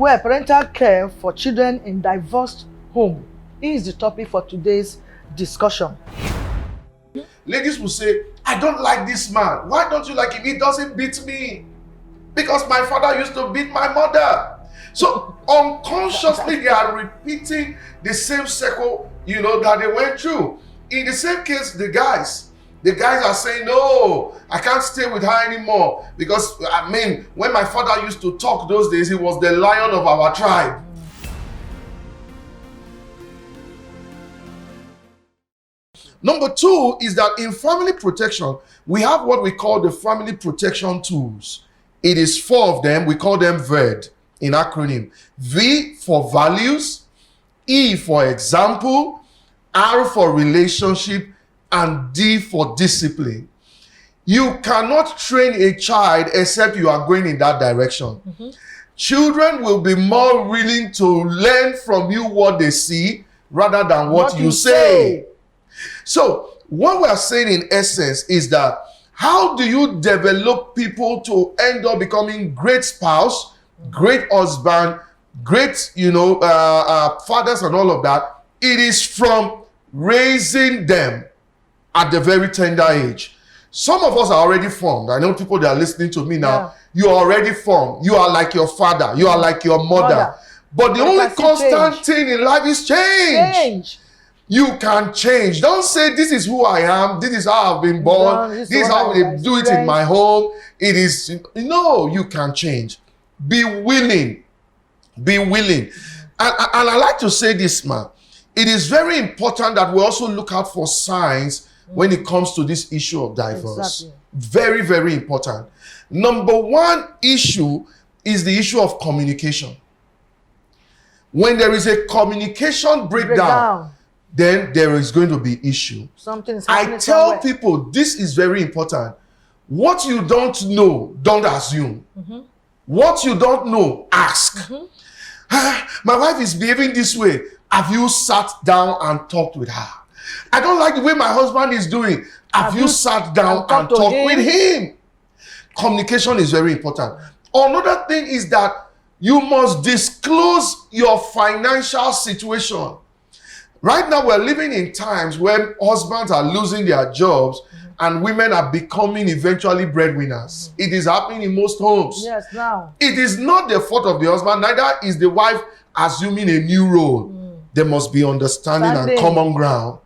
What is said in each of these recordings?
where parental care for children in divorced home is the topic for today's discussion. Ladies will say, I don't like this man. Why don't you like him? He doesn't beat me. Because my father used to beat my mother. So unconsciously they are repeating the same cycle, that they went through. In the same case, the guys are saying, no, I can't stay with her anymore. Because, when my father used to talk those days, he was the lion of our tribe. Number two is that in family protection, we have what we call the family protection tools. It is 4 of them. We call them VERD in acronym. V for values, E for example, R for relationship, and D for discipline. You cannot train a child except you are going in that direction. Children will be more willing to learn from you what they see rather than what you say. So what we are saying in essence is that how do you develop people to end up becoming great spouse, great husband, great, fathers and all of that? It is from raising them at the very tender age. Some of us are already formed. I know people that are listening to me now. Yeah. You are already formed. You are like your father. You are like your mother. But the only constant thing in life is change. You can change. Don't say, this is who I am. This is how I've been born. This is how they do it in my home. It is, no, you can change. Be willing. Be willing. And I like to say this, man. It is very important that we also look out for signs when it comes to this issue of divorce. Exactly. Very, very important. Number one issue is the issue of communication. When there is a communication breakdown, then there is going to be issue. Something is happening. I tell people this is very important. What you don't know, don't assume. What you don't know, ask. My wife is behaving this way. Have you sat down and talked with her? I don't like the way my husband is doing. Have you sat down and talked with him? Communication is very important. Another thing is that you must disclose your financial situation. Right now, we're living in times when husbands are losing their jobs and women are becoming eventually breadwinners. It is happening in most homes. Yes, now. It is not the fault of the husband, neither is the wife assuming a new role. There must be understanding and common ground,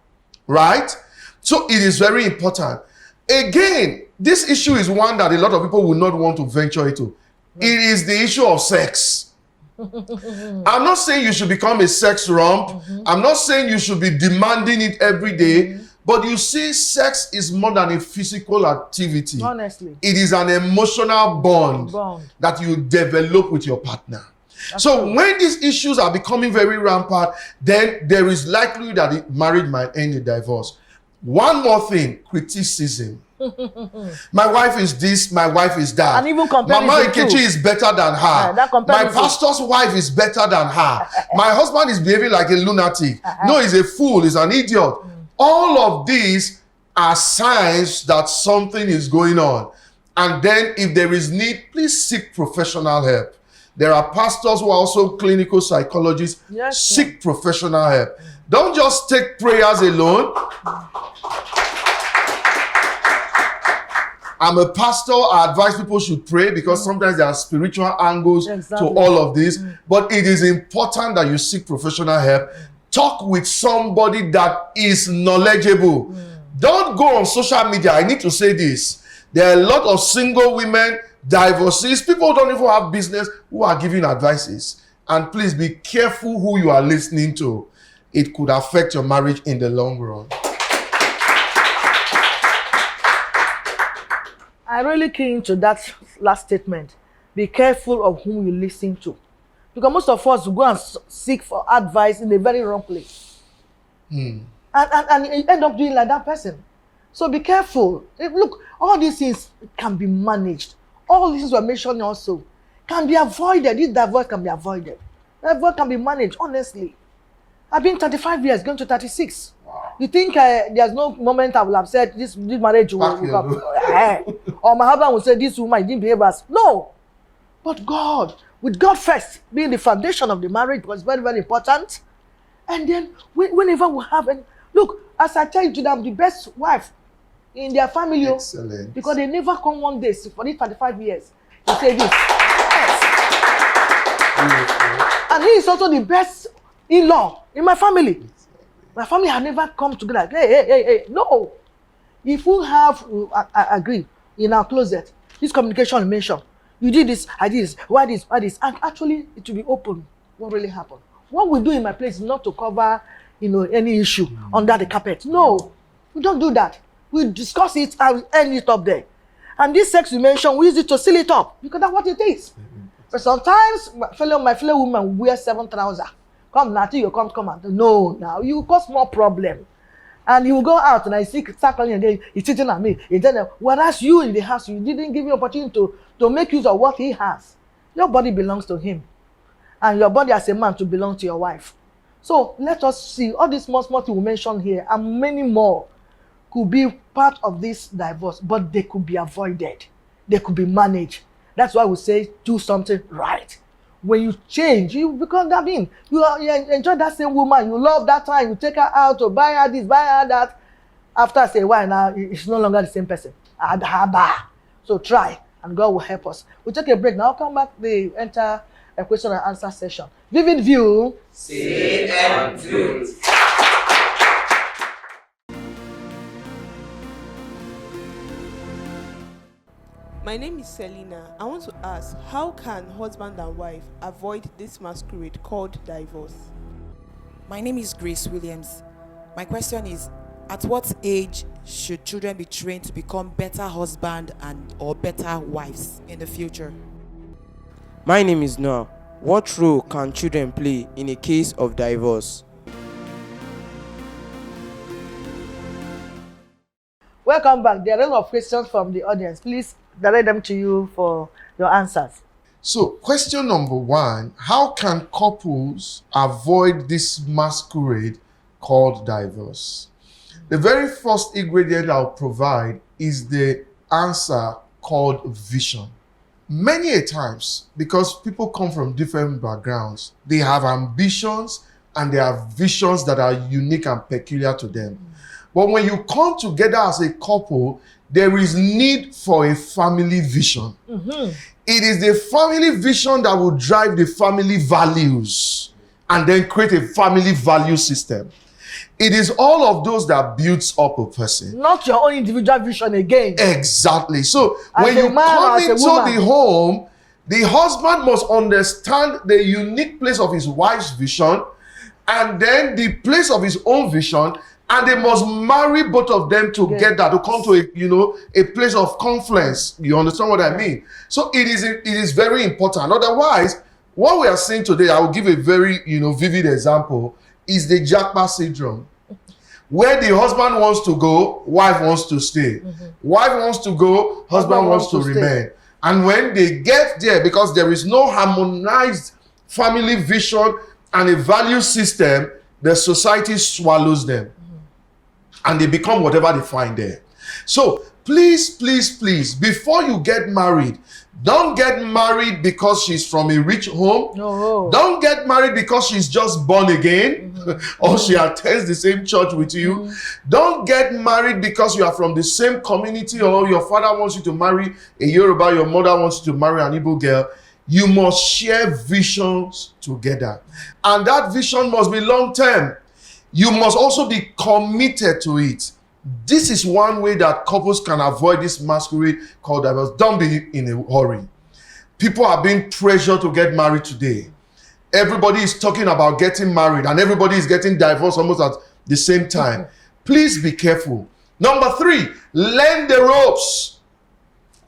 right? So it is very important. Again, this issue is one that a lot of people will not want to venture into. It is the issue of sex. I'm not saying you should become a sex rump. I'm not saying you should be demanding it every day. But you see, sex is more than a physical activity. Honestly. It is an emotional bond that you develop with your partner. So when these issues are becoming very rampant, then there is likelihood that the marriage might end in divorce. One more thing, criticism. My wife is this, my wife is that. And even Mama Nkechi is better than her. My pastor's wife is better than her. My husband is behaving like a lunatic. No, he's a fool, he's an idiot. All of these are signs that something is going on. And then if there is need, please seek professional help. There are pastors who are also clinical psychologists. Yes, seek professional help. Don't just take prayers alone. I'm a pastor. I advise people should pray because sometimes there are spiritual angles to all of this. But it is important that you seek professional help. Talk with somebody that is knowledgeable. Don't go on social media. I need to say this. There are a lot of single women, divorcees, people who don't even have business, who are giving advices. And please be careful who you are listening to. It could affect your marriage in the long run. I really key into that last statement. Be careful of whom you listen to. Because most of us go and seek for advice in a very wrong place. And you end up doing like that person. So be careful. Look, all these things can be managed. All these things we're mentioning also can be avoided. This divorce can be avoided. Divorce can be managed, honestly. I've been 35 years, going to 36. Wow. You think there's no moment I will have said this marriage will come? Or my husband will say this woman didn't behave as. No. But God with God first being the foundation of the marriage, because it's very, very important. And then whenever we have, and look, as I tell you, I'm the best wife in their family. Excellent. Because they never come one day for these 35 years to say this. Yes. And he is also the best in-law in my family. My family have never come together like, hey. No. If we have, I agree, in our closet, this communication you mentioned, you did this, I did this, why this, and actually it will be open. What really happened? What we do in my place is not to cover, any issue under the carpet. No, we don't do that. We discuss it and we end it up there. And this sex you mentioned, we use it to seal it up because that's what it is. But sometimes my fellow woman wear 7 trousers. Come now, you come out. No, now you cause more problem. And you will go out and I see start calling again, he's cheating at me. Whereas you in the house, you didn't give me opportunity to make use of what he has. Your body belongs to him. And your body as a man to belong to your wife. So let us see all these small things we mentioned here and many more could be part of this divorce, but they could be avoided. They could be managed. That's why we say do something right. When you change, you become that being. You enjoy that same woman. You love that time. You take her out to buy her this, buy her that. After I say, why now? It's no longer the same person. So try, and God will help us. We'll take a break. Now come back. We enter a question and answer session. Vivid view. See and do. My name is Selina. I want to ask, how can husband and wife avoid this masquerade called divorce? My name is Grace Williams. My question is, at what age should children be trained to become better husband or better wives in the future? My name is Noah. What role can children play in a case of divorce? Welcome back. There are a lot of questions from the audience. Please direct them to you for your answers. So, question number 1, how can couples avoid this masquerade called divorce? The very first ingredient I'll provide is the answer called vision. Many a times, because people come from different backgrounds, they have ambitions and they have visions that are unique and peculiar to them. But when you come together as a couple, there is need for a family vision. It is the family vision that will drive the family values and then create a family value system. It is all of those that builds up a person. Not your own individual vision again. Exactly. So As when a you man come or as a into woman. the home, the husband must understand the unique place of his wife's vision and then the place of his own vision, and they must marry both of them together to come to a place of confluence. You understand what I mean? So it is very important. Otherwise, what we are seeing today, I will give a very vivid example, is the jackpot syndrome, where the husband wants to go, wife wants to stay. Wife wants to go, husband wants to remain. And when they get there, because there is no harmonized family vision and a value system, the society swallows them. And they become whatever they find there. So please, before you get married, don't get married because she's from a rich home. No. Don't get married because she's just born again or she attends the same church with you. Don't get married because you are from the same community or your father wants you to marry a Yoruba, your mother wants you to marry an Igbo girl. You must share visions together. And that vision must be long-term. You must also be committed to it. This is one way that couples can avoid this masquerade called divorce. Don't be in a hurry. People are being pressured to get married today. Everybody is talking about getting married and everybody is getting divorced almost at the same time. Please be careful. Number 3, learn the ropes.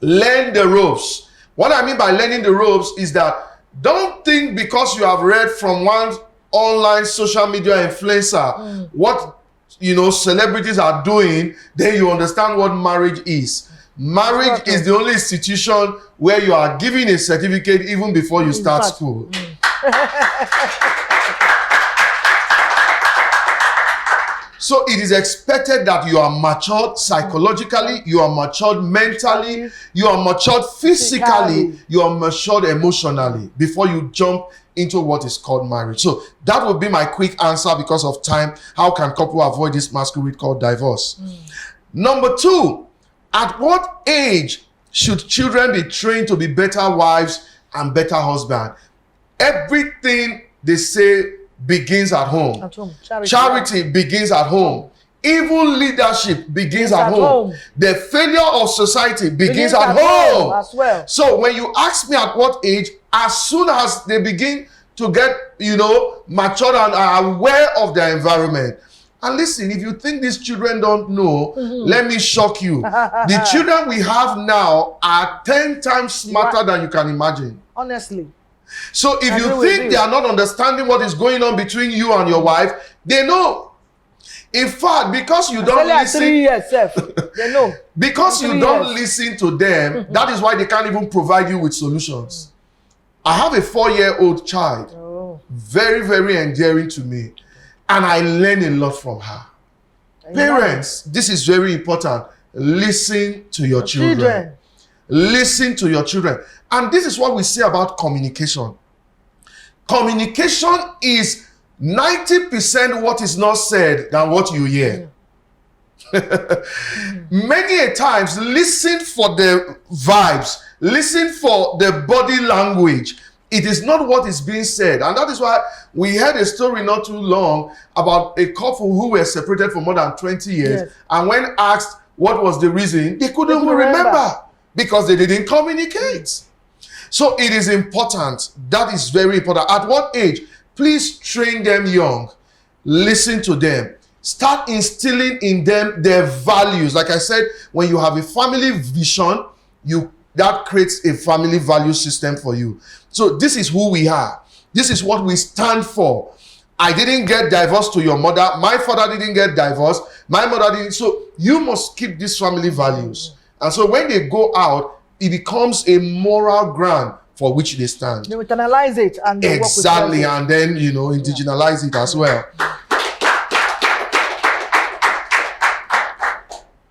Learn the ropes. What I mean by learning the ropes is that don't think because you have read from one online social media influencer what celebrities are doing, then you understand what marriage is. Marriage is the only institution where you are given a certificate even before you start school. So it is expected that you are matured psychologically, you are matured mentally, you are matured physically, you are matured emotionally before you jump into what is called marriage. So that would be my quick answer because of time. How can couple avoid this masquerade called divorce? Number 2, at what age should children be trained to be better wives and better husbands? Everything they say begins at home. At home. Charity begins at home. Evil leadership begins at home. The failure of society begins at home as well. So when you ask me at what age, as soon as they begin to get, mature and are aware of their environment. And listen, if you think these children don't know, let me shock you. The children we have now are 10 times smarter than you can imagine. Honestly. So if you think they are not understanding what is going on between you and your wife, they know. In fact, because you don't listen, 3 years, they know. Because you don't listen to them, that is why they can't even provide you with solutions. I have a 4-year-old child, very, very endearing to me, and I learn a lot from her. Parents, this is very important. Listen to your children. Listen to your children. And this is what we say about communication. Communication is 90% what is not said than what you hear. Many a times, listen for the vibes, listen for the body language. It is not what is being said. And that is why we heard a story not too long about a couple who were separated for more than 20 years. Yes. And when asked what was the reason, they couldn't even remember because they didn't communicate. So it is important. That is very important. At what age? Please train them young. Listen to them. Start instilling in them their values. Like I said, when you have a family vision, that creates a family value system for you. So this is who we are. This is what we stand for. I didn't get divorced to your mother. My father didn't get divorced. My mother didn't. So you must keep these family values. And so when they go out, it becomes a moral ground for which they stand. They internalize it and they exactly, work with and then indigenize it as well.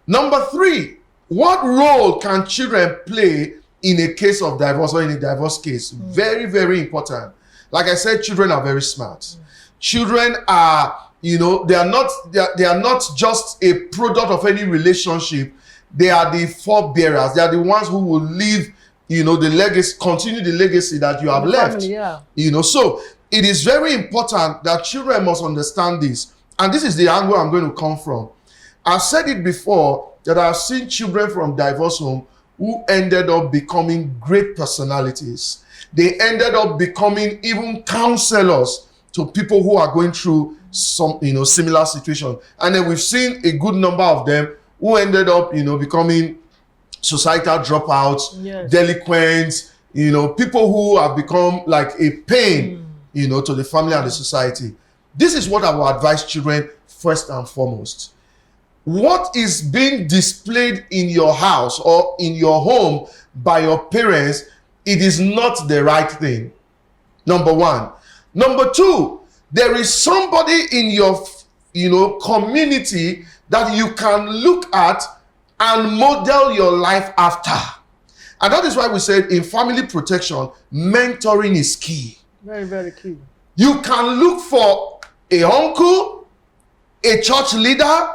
Number 3, what role can children play in a case of divorce or in a divorce case? Very, very important. Like I said, children are very smart. Children are, they are not just a product of any relationship. They are the forebearers. They are the ones who will leave, the legacy, continue the legacy that you have left. Family, so it is very important that children must understand this. And this is the angle I'm going to come from. I've said it before that I've seen children from divorce home who ended up becoming great personalities. They ended up becoming even counselors to people who are going through some, similar situation. And then we've seen a good number of them who ended up, becoming societal dropouts, delinquents, people who have become like a pain, to the family and the society. This is what I will advise children first and foremost. What is being displayed in your house or in your home by your parents, it is not the right thing. Number 1. Number 2, there is somebody in your, community that you can look at and model your life after. And that is why we said in family protection, mentoring is key. Very, very key. You can look for a uncle, a church leader,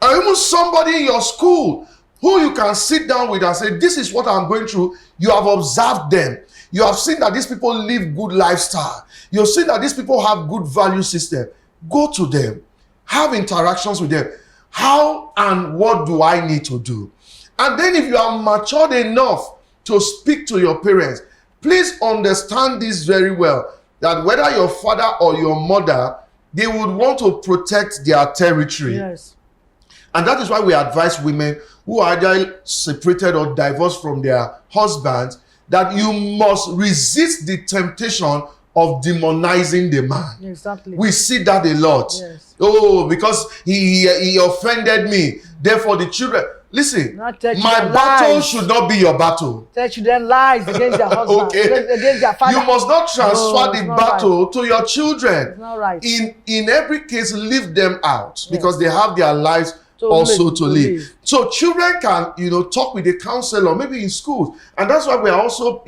or even somebody in your school who you can sit down with and say, this is what I'm going through. You have observed them. You have seen that these people live good lifestyle. You've seen that these people have good value system. Go to them. Have interactions with them. How and what do I need to do? And then if you are matured enough to speak to your parents, please understand this very well, that whether your father or your mother, they would want to protect their territory. Yes. And that is why we advise women who are either separated or divorced from their husbands that you must resist the temptation of demonizing the man. Exactly. We see that a lot. Yes. Oh, because he offended me. Therefore, the children. Listen, Not tell my children battle lies. should not be your battle. Tell children lies against their husband, Okay. against their father. You must not transfer No, it's the not battle to your children. It's not right. In every case, leave them out because they have their lives also to live. So children can, talk with a counselor, maybe in schools. And that's why we are also,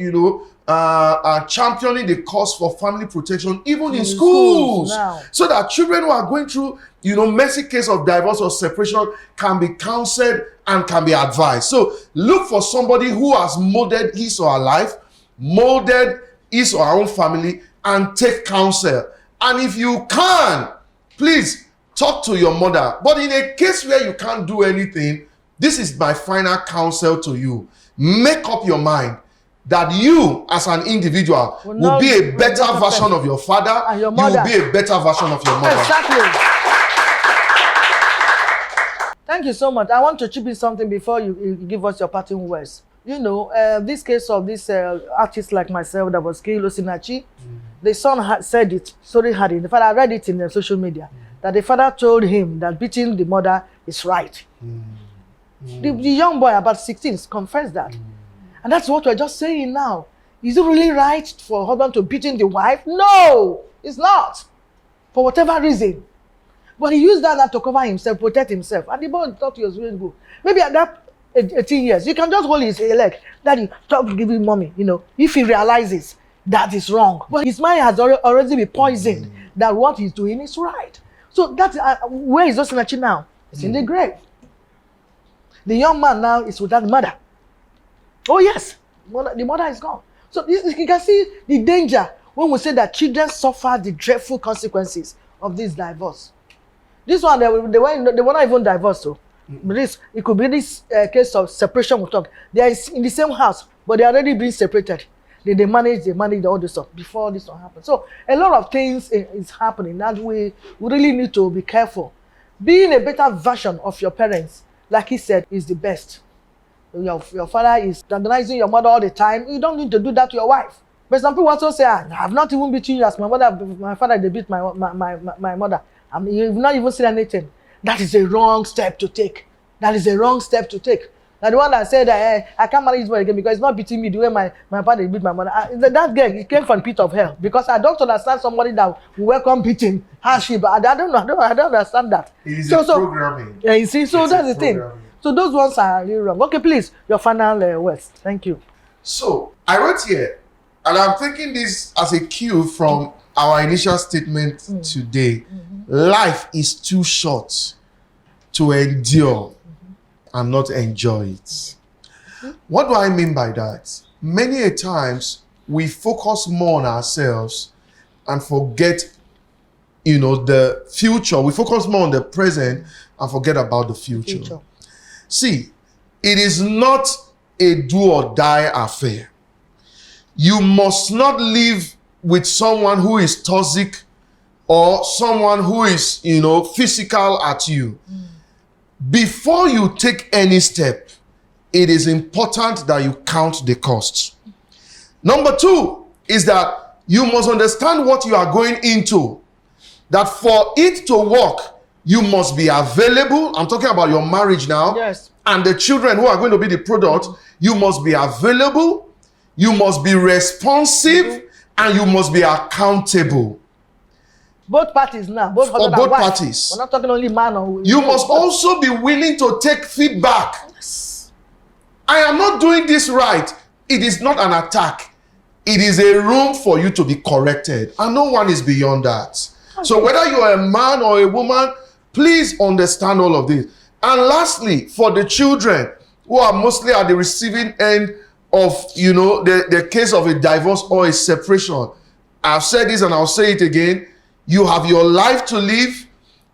championing the cause for family protection, even in schools. Now. So that children who are going through, messy case of divorce or separation can be counseled and can be advised. So look for somebody who has molded his or her life, molded his or her own family, and take counsel. And if you can, please talk to your mother. But in a case where you can't do anything, this is my final counsel to you. Make up your mind that you as an individual will be a better version of your father, and your mother. You will be a better version of your mother. Exactly. Thank you so much. I want to chip in something before you give us your parting words. This case of this artist like myself that was killed, Osinachi, the son said it, sorry, had it. The father read it in the social media, that the father told him that beating the mother is right. The young boy, about 16, confessed that. And that's what we're just saying now. Is it really right for a husband to beating the wife? No, it's not. For whatever reason. But he used that to cover himself, protect himself. And the boy thought he was really good. Maybe at that 18 years, you can just hold his leg. Daddy, stop giving mommy, if he realizes that is wrong. But his mind has already been poisoned that what he's doing is right. So that's where is Osinachi now? It's in the grave. The young man now is with that mother. Oh yes, the mother is gone. So you can see the danger when we say that children suffer the dreadful consequences of this divorce. This one, they were not even divorced. So it could be this case of separation. We'll talk. They are in the same house, but they are already being separated. They manage all this stuff before this one happens. So a lot of things is happening that we really need to be careful. Being a better version of your parents, like he said, is the best. Your father is antagonizing your mother all the time. You don't need to do that to your wife. But some people also say, I have not even beaten you as my father, they beat my mother. You've not even said anything. That is a wrong step to take. That is a wrong step to take. Now the one that said, I can't marry this boy again because he's not beating me the way my father beat my mother. That girl, it came from the pit of hell. Because I don't understand somebody that will welcome beating harshly, but I don't understand that. It is programming. Yeah, you see, so that's the thing. So those ones are really wrong. Okay, please, your final words. Thank you. So I wrote here, and I'm taking this as a cue from our initial statement today. Life is too short to endure and not enjoy it. What do I mean by that? Many a times we focus more on ourselves and forget, the future. We focus more on the present and forget about the future. See, it is not a do or die affair. You must not live with someone who is toxic or someone who is, physical at you. Before you take any step, it is important that you count the costs. Number 2 is that you must understand what you are going into. That for it to work, you must be available. I'm talking about your marriage now. Yes. And the children who are going to be the product, you must be available, you must be responsive, and you must be accountable. Both parties now. Both parties. We're not talking only man or... You must also be willing to take feedback. Yes. I am not doing this right. It is not an attack. It is a room for you to be corrected. And no one is beyond that. Okay. So whether you are a man or a woman, please understand all of this. And lastly, for the children who are mostly at the receiving end of, the case of a divorce or a separation, I've said this and I'll say it again. You have your life to live.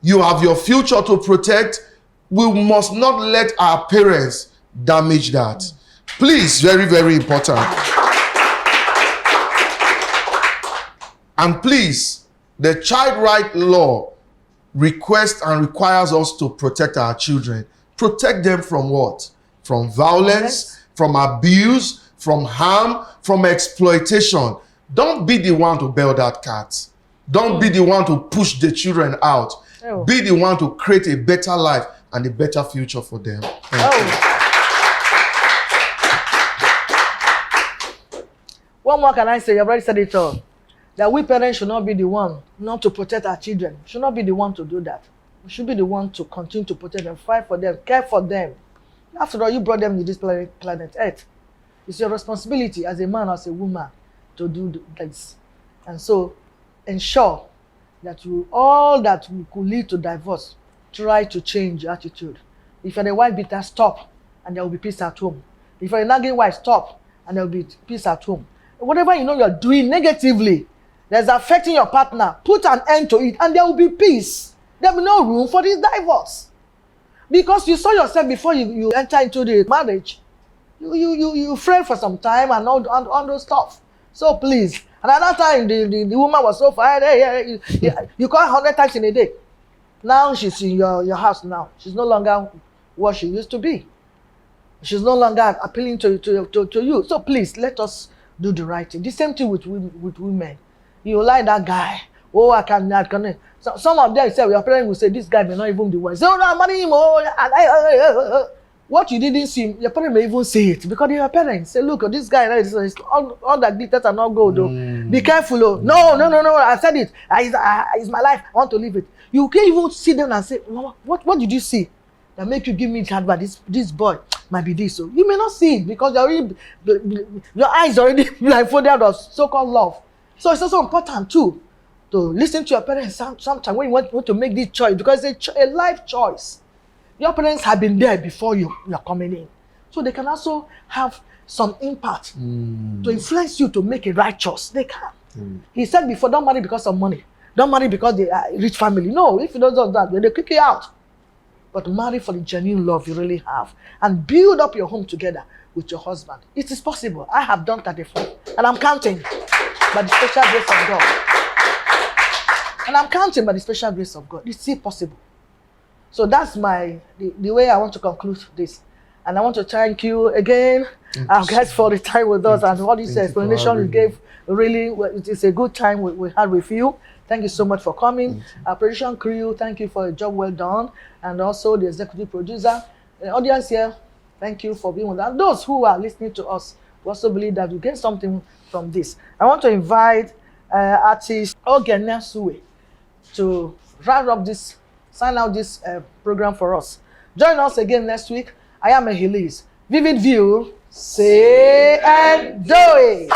You have your future to protect. We must not let our parents damage that. Please, very, very important. And please, the child right law requests and requires us to protect our children. Protect them from what? From violence, from abuse, from harm, from exploitation. Don't be the one to bail that cat. Don't be the one to push the children out. Be the one to create a better life and a better future for them. Oh. What more can I say? You've already said it all. That we parents should not be the one not to protect our children. Should not be the one to do that. We should be the one to continue to protect them, fight for them, care for them. After all, you brought them to this planet Earth. It's your responsibility as a man or as a woman to do this. And so, ensure that all that could lead to divorce, try to change your attitude. If you're a wife beater, stop, and there will be peace at home. If you're a nagging wife, stop, and there will be peace at home. Whatever you know you're doing negatively that's affecting your partner, put an end to it, and there will be peace. There will be no room for this divorce. Because you saw yourself before you enter into the marriage. You friend for some time and all those stuff. So please. And at that time, the woman was so fine. Hey, you call her 100 times in a day. Now she's in your house now. She's no longer what she used to be. She's no longer appealing to you. So please, let us do the right thing. The same thing with women. You like that guy. Oh, I can. So, some of them say, your parents will say, this guy may not even be wise. So, no, I'm marrying him. What you didn't see, your parents may even see it because your parents say, look, this guy, all that glitters are not gold. Be careful. Oh. No. I said it. It's my life. I want to live it. You can't even see them and say, Mama, what did you see that make you give me that advice? This boy might be this. So you may not see it because your eyes already blindfolded of so-called love. So it's also important too to listen to your parents sometimes when you want to make this choice, because it's a life choice. Your parents have been there before you're coming in. So they can also have some impact to influence you to make a right choice. They can. He said before, don't marry because of money. Don't marry because they are a rich family. No, if you don't do that, they kick you out. But marry for the genuine love you really have. And build up your home together with your husband. It is possible. I have done that before. And I'm counting by the special grace of God. And I'm counting by the special grace of God. It's still possible. So that's the way I want to conclude this. And I want to thank you again, our guests, for the time with us and all this explanation you gave. Really, it is a good time we had with you. Thank you so much for coming. Our production crew, thank you for a job well done. And also the executive producer, the audience here, thank you for being with us. Those who are listening to us, we also believe that you get something from this. I want to invite artist Ogene Suwe to round up this, sign out this program for us. Join us again next week. I am Elise. Vivid View, say and do it.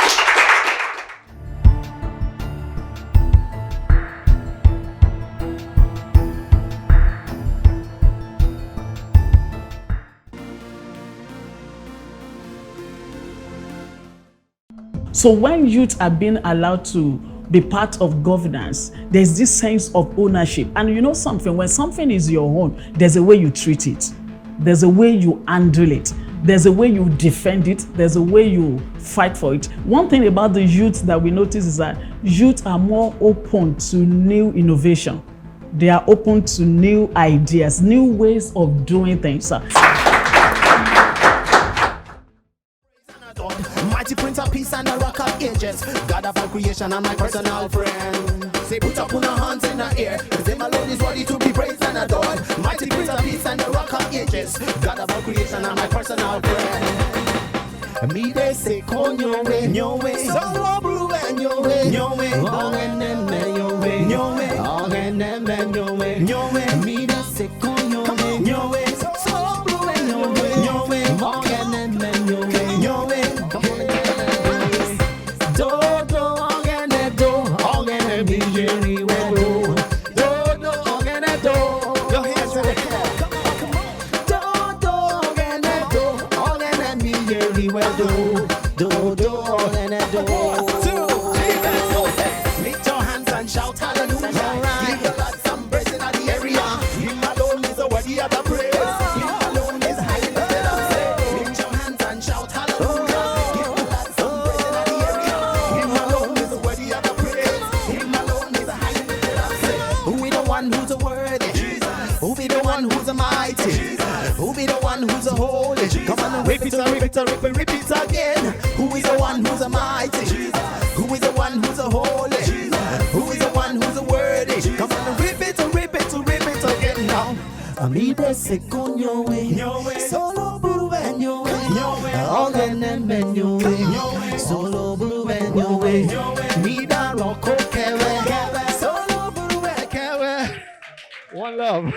So when youth are being allowed to be part of governance, there's this sense of ownership. And you know something, when something is your own, there's a way you treat it. There's a way you handle it. There's a way you defend it. There's a way you fight for it. One thing about the youth that we notice is that youth are more open to new innovation. They are open to new ideas, new ways of doing things. Mighty Prince of Peace and the Rock of Ages, God of all creation and my personal friend. Say put up on our hands in the air, cause him alone is worthy to be praised and adored. Mighty Prince of Peace and the Rock of Ages, God of all creation and my personal friend. Me they say con your way, so blue and your way, all and them your way, all and them your way. Me they say con your way, so blue and your way, all and them your way. Lift your hands and shout hallelujah. Give the Lord some praise in the area. Him alone is worthy of the praise. Him alone is highly lifted up. Lift your hands and shout hallelujah. Give the Lord some praise in the area. Him alone is worthy of the praise. Him alone is highly lifted up. Who be the one who's worthy? Jesus. Who be the one who's mighty? Jesus. Who be the one who's holy? Jesus. Come on, repeat again. Who is the one who's mighty? Jesus. Who is the one who's holy? Jesus. Who is the one who's worthy? Jesus. Come on, repeat again now. Amide se konyowe, solo buruwe nyowe, ogene menyowe, solo buruwe nyowe, mida roko kewe, solo buruwe kewe. One love.